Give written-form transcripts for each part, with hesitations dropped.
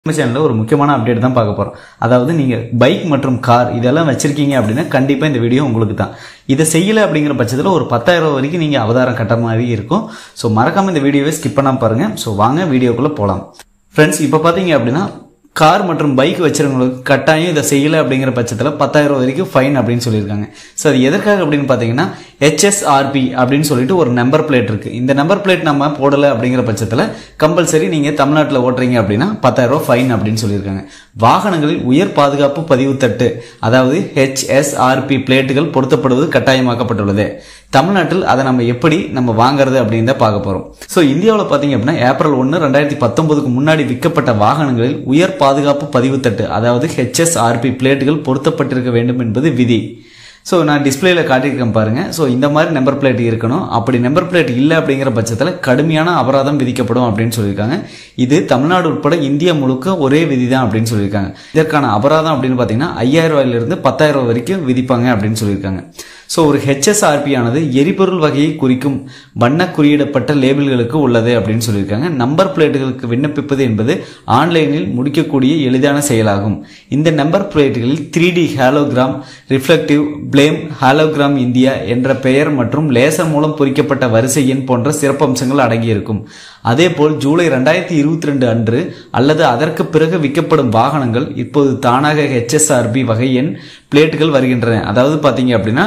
நம்ம சேனல்ல ஒரு முக்கியமான அப்டேட் தான் பார்க்க போறோம். அதாவது நீங்க பைக் மற்றும் கார் இதெல்லாம் வச்சிருக்கீங்க அப்படின்னா கண்டிப்பா இந்த வீடியோ உங்களுக்கு தான். இதை செய்யல அப்படிங்கிற பட்சத்தில் ஒரு 10,000 வரைக்கும் நீங்க அவதாரம் கட்ட மாதிரி இருக்கும். ஸோ மறக்காம இந்த வீடியோவை ஸ்கிப் பண்ணாம பாருங்க. ஸோ வாங்க வீடியோக்குள்ள போலாம். ஃப்ரெண்ட்ஸ், இப்போ பாத்தீங்க அப்படின்னா கார் மற்றும் பைக் வச்சிருக்கவங்களுக்கு கட்டாயம் இதை செய்யலை அப்படிங்கிற பட்சத்தில் 10,000 வரைக்கும் ஃபைன் அப்படின்னு சொல்லியிருக்காங்க. ஸோ அது எதற்காக அப்படின்னு பார்த்தீங்கன்னா HSRP அப்படின்னு சொல்லிட்டு ஒரு நம்பர் பிளேட் இருக்கு. இந்த நம்பர் பிளேட் நம்ம போடலை அப்படிங்கிற பட்சத்தில் கம்பல்சரி நீங்கள் தமிழ்நாட்டில் ஓட்டுறீங்க அப்படின்னா 10,000 ஃபைன் அப்படின்னு சொல்லியிருக்காங்க. வாகனங்களில் உயர் பாதுகாப்பு பதிவு தட்டு அதாவது HSRP பிளேட்டுகள் பொருத்தப்படுவது கட்டாயமாக்கப்பட்டுள்ளது. தமிழ்நாட்டில் அதை நம்ம எப்படி வாங்குறது அப்படின்னு தான் பார்க்க போறோம். ஸோ இந்தியாவில் பார்த்தீங்க அப்படின்னா ஏப்ரல் 1, 2019 முன்னாடி விற்கப்பட்ட வாகனங்களில் உயர் பாதுகாப்பு பதிவு தட்டு அதாவது HSRP பிளேட்டுகள் பொருத்தப்பட்டிருக்க வேண்டும் என்பது விதி. ஸோ நான் டிஸ்பிளேல காட்டியிருக்கேன் பாருங்க. ஸோ இந்த மாதிரி நம்பர் பிளேட் இருக்கணும். அப்படி நம்பர் பிளேட் இல்லை அப்படிங்கிற பட்சத்தில் கடுமையான அபராதம் விதிக்கப்படும் அப்படின்னு சொல்லியிருக்காங்க. இது தமிழ்நாடு உட்பட இந்தியா முழுக்க ஒரே விதி தான் அப்படின்னு சொல்லியிருக்காங்க. இதற்கான அபராதம் அப்படின்னு பார்த்தீங்கன்னா 5,000 ரூபாயிலிருந்து 10,000 வரைக்கும் விதிப்பாங்க அப்படின்னு சொல்லியிருக்காங்க. ஸோ ஒரு HSRP ஆனது எரிபொருள் வகையை குறிக்கும் வண்ண குறியிடப்பட்ட லேபிள்களுக்கு உள்ளது அப்படின்னு சொல்லியிருக்காங்க. நம்பர் பிளேட்டுகளுக்கு விண்ணப்பிப்பது என்பது ஆன்லைனில் முடிக்கக்கூடிய எளிதான செயலாகும். இந்த நம்பர் பிளேட்டுகளில் 3D hologram, reflective, film, hologram India என்ற பெயர் மற்றும் லேசர் மூலம் பொறிக்கப்பட்ட வரிசை எண் போன்ற சிறப்பம்சங்கள் அடங்கியிருக்கும். அதேபோல் ஜூலை 2022 அன்று அல்லது அதற்கு பிறகு விற்கப்படும் வாகனங்கள் இப்போது தானாக HSRP வகை எண் பிளேட்டுகள் வருகின்றன. அதாவது பாத்தீங்க அப்படின்னா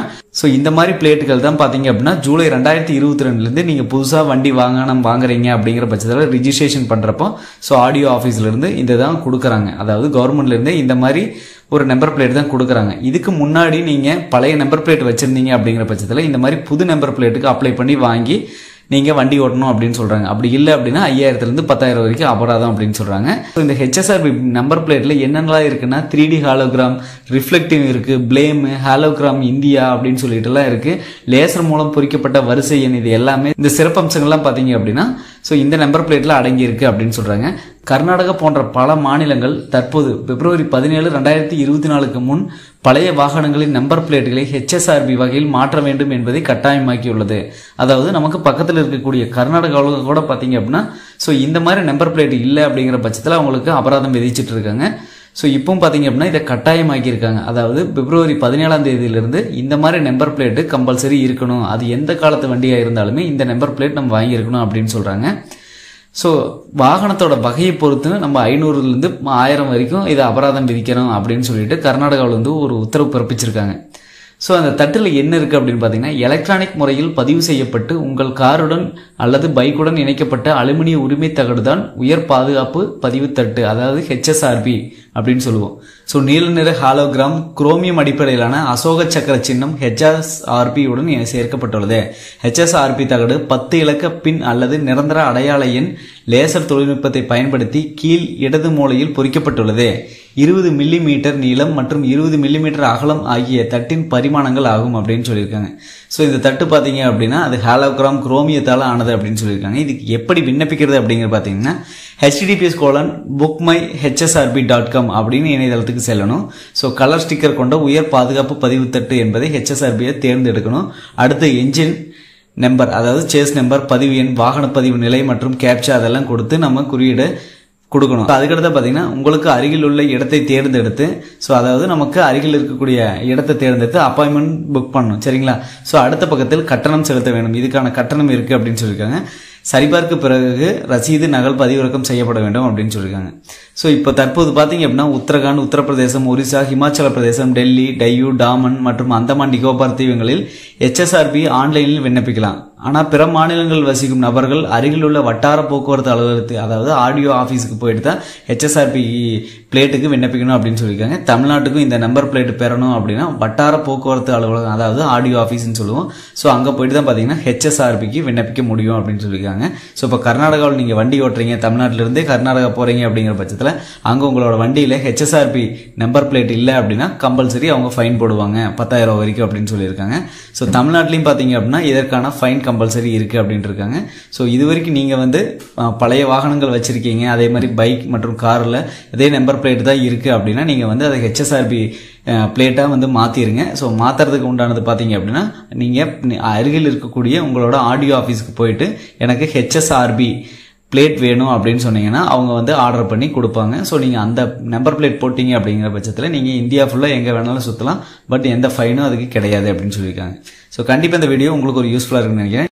இந்த மாதிரி பிளேட்டுகள் தான் பாத்தீங்க அப்படின்னா ஜூலை 2022 இருந்து நீங்க புதுசா வண்டி வாங்குறீங்க அப்படிங்கிற பட்சத்தில் ரிஜிஸ்ட்ரேஷன் பண்றப்போ ஆடியோ ஆபீஸ்ல இருந்து இந்த தான் கொடுக்குறாங்க. அதாவது கவர்மெண்ட்ல இருந்து இந்த மாதிரி ஒரு நம்பர் பிளேட் தான் கொடுக்குறாங்க. இதுக்கு முன்னாடி நீங்க பழைய நம்பர் பிளேட் வச்சிருந்தீங்க அப்படிங்கிற பட்சத்தில் இந்த மாதிரி புது நம்பர் பிளேட்டுக்கு அப்ளை பண்ணி வாங்கி நீங்க வண்டி ஓட்டணும் அப்படின்னு சொல்றாங்க. அப்படி இல்லை அப்படின்னா 5,000 இருந்து 10,000 வரைக்கும் அபராதம் அப்படின்னு சொல்றாங்க. இந்த HSRP நம்பர் பிளேட்ல என்னென்னலாம் இருக்குன்னா 3D ஹாலோகிராம், ரிஃப்ளெக்டிவ் இருக்கு, பிளேம், ஹாலோகிராம் இந்தியா அப்படின்னு சொல்லிட்டு எல்லாம் இருக்கு. லேசர் மூலம் பொறிக்கப்பட்ட வரிசை எண், இது எல்லாமே இந்த சிறப்பம்சங்கள்லாம் பாத்தீங்க அப்படின்னா இந்த நம்பர் பிளேட்ல அடங்கி இருக்கு அப்படின்னு சொல்றாங்க. கர்நாடகா போன்ற பல மாநிலங்கள் தற்போது பிப்ரவரி 17, 2024 முன் பழைய வாகனங்களின் நம்பர் பிளேட்டுகளை HSRP வகையில் மாற்ற வேண்டும் என்பதை கட்டாயமாக்கியுள்ளது. அதாவது நமக்கு பக்கத்தில் இருக்கக்கூடிய கர்நாடகாவில் கூட பாத்தீங்க அப்படின்னா இந்த மாதிரி நம்பர் பிளேட் இல்லை அப்படிங்கிற பட்சத்தில் அவங்களுக்கு அபராதம் விதிச்சிட்டு இருக்காங்க. இப்போ பாத்தீங்க அப்படின்னா இதை கட்டாயமாக்கி இருக்காங்க. அதாவது பிப்ரவரி 17ஆம் தேதியிலிருந்து இந்த மாதிரி நம்பர் பிளேட் கம்பல்சரி இருக்கணும். அது எந்த காலத்து வண்டியா இருந்தாலுமே இந்த நம்பர் பிளேட் நம்ம வாங்கியிருக்கணும் அப்படின்னு சொல்றாங்க. வாகனத்தோட வகையை பொறுத்து நம்ம 500லிருந்து 1000 வரைக்கும் இதை அபராதம் விதிக்கணும் அப்படின்னு சொல்லிட்டு கர்நாடகாவில் ஒரு உத்தரவு பிறப்பிச்சிருக்காங்க. அந்த தட்டில் என்ன இருக்கு அப்படின்னு பாத்தீங்கன்னா எலக்ட்ரானிக் முறையில் பதிவு செய்யப்பட்டு உங்கள் காருடன் அல்லது பைக்குடன் இணைக்கப்பட்ட அலுமினிய உரிமை தகடுதான் உயர் பாதுகாப்பு பதிவு தட்டு அதாவது HSRP அப்படின்னு சொல்லுவோம். நீல நிற ஹாலோகிராம் குரோமியம் அடிப்படையிலான அசோக சக்கர சின்னம் HSRP உடன் சேர்க்கப்பட்டுள்ளது. HSRP தகடு 10 இலக்க பின் அல்லது நிரந்தர அடையாள எண் லேசர் தொழில்நுட்பத்தை பயன்படுத்தி கீழ் இடது மூலையில் பொறிக்கப்பட்டுள்ளது. 20 மில்லிமீட்டர் நீளம் மற்றும் 20 மில்லிமீட்டர் அகலம் ஆகிய தட்டின் பரிமாணங்கள் ஆகும் அப்படின்னு சொல்லியிருக்காங்க. இந்த தட்டு பாத்தீங்க அப்படின்னா அது ஹாலோகிராம் குரோமியத்தால ஆனது அப்படின்னு சொல்லியிருக்காங்க. இதுக்கு எப்படி விண்ணப்பிக்கிறது அப்படிங்கிற பாத்தீங்கன்னா https:/bookmyhsrp.com அப்படின்னு இணையதளத்துக்கு செல்லணும். கலர் ஸ்டிக்கர் கொண்ட உயர் பாதுகாப்பு பதிவு தட்டு என்பதை HSRP தேர்ந்தெடுக்கணும். அடுத்து என்ஜின் நம்பர் அதாவது சேஸ் நம்பர், பதிவு எண், வாகன பதிவு நிலை மற்றும் கேப்சா அதெல்லாம் கொடுத்து நம்ம குறியீடு கொடுக்கணும். அதுக்கடுத்து பாத்தீங்கன்னா உங்களுக்கு அருகில் உள்ள இடத்தை தேர்ந்தெடுத்து அதாவது நமக்கு அருகில் இருக்கக்கூடிய இடத்தை தேர்ந்தெடுத்து அப்பாயின்மெண்ட் புக் பண்ணணும். சரிங்களா? அடுத்த பக்கத்தில் கட்டணம் செலுத்த வேண்டும். இதுக்கான கட்டணம் இருக்கு அப்படின்னு சொல்லியிருக்காங்க. சரிபார்க்கு பிறகு ரசீது நகல் பதிவிறக்கம் செய்யப்பட வேண்டும் அப்படின்னு சொல்லியிருக்காங்க. இப்போ தற்போது பாத்தீங்க அப்படின்னா உத்தரகாண்ட், உத்தரப்பிரதேசம், ஒரிசா, ஹிமாச்சல பிரதேசம், டெல்லி, டையூ, டாமன் மற்றும் அந்தமான் நிக்கோபார் தீவுகளில் HSRP ஆன்லைனில் விண்ணப்பிக்கலாம். ஆனா பிற மாநிலங்கள் வசிக்கும் நபர்கள் அருகில் உள்ள வட்டார போக்குவரத்து அலுவலகத்து அதாவது ஆடியோ ஆபீஸுக்கு போயிட்டு தான் HSRP பிளேட்டுக்கு விண்ணப்பிக்கணும் அப்படின்னு சொல்லியிருக்காங்க. தமிழ்நாட்டுக்கும் இந்த நம்பர் பிளேட் பெறணும் அப்படின்னா வட்டார போக்குவரத்து அலுவலகம் அதாவது ஆடியோ ஆபீஸ்ன்னு சொல்லுவோம். அங்க போயிட்டு தான் பாத்தீங்கன்னா HSRPக்கு விண்ணப்பிக்க முடியும் அப்படின்னு சொல்லியிருக்காங்க. இப்போ கர்நாடகாவில் நீங்க வண்டி ஓட்டுறீங்க, தமிழ்நாட்டில இருந்தே கர்நாடகா போறீங்க அப்படிங்கிற பட்சத்தில் அங்க உங்களோட வண்டியில HSRP நம்பர் பிளேட் இல்லை அப்படின்னா கம்பல்சரி அவங்க ஃபைன் போடுவாங்க 10,000 வரைக்கும் அப்படின்னு சொல்லியிருக்காங்க. தமிழ்நாட்டிலையும் பாத்தீங்க அப்படின்னா இதற்கான ஃபைன் கம்பல்சரி இருக்கு அப்படின்னு இருக்காங்க. இது வரைக்கும் நீங்க பழைய வாகனங்கள் வச்சிருக்கீங்க, அதே மாதிரி பைக் மற்றும் கார்ல இதே நம்பர் பிளேட் தான் இருக்கு அப்படின்னா நீங்க அதை HSRP பிளேட்டா மாத்திருங்க. மாத்துறதுக்கு உண்டானது பாத்தீங்க அப்படின்னா நீங்க அருகில் இருக்கக்கூடிய உங்களோட ஆடியோ ஆபீஸ்க்கு போயிட்டு எனக்கு HSRP பிளேட் வேணும் அப்படின்னு சொன்னீங்கன்னா அவங்க வந்து ஆர்டர் பண்ணி கொடுப்பாங்க. ஸோ நீங்கள் அந்த நம்பர் பிளேட் போட்டிங்க அப்படிங்கிற பட்சத்தில் நீங்கள் இந்தியா ஃபுல்லாக எங்கே வேணாலும் சுற்றலாம். பட் எந்த ஃபைனும் அதுக்கு கிடையாது அப்படின்னு சொல்லியிருக்காங்க. ஸோ கண்டிப்பாக இந்த வீடியோ உங்களுக்கு ஒரு யூஸ்ஃபுல்லாக இருக்குன்னு நினைக்கிறேன்.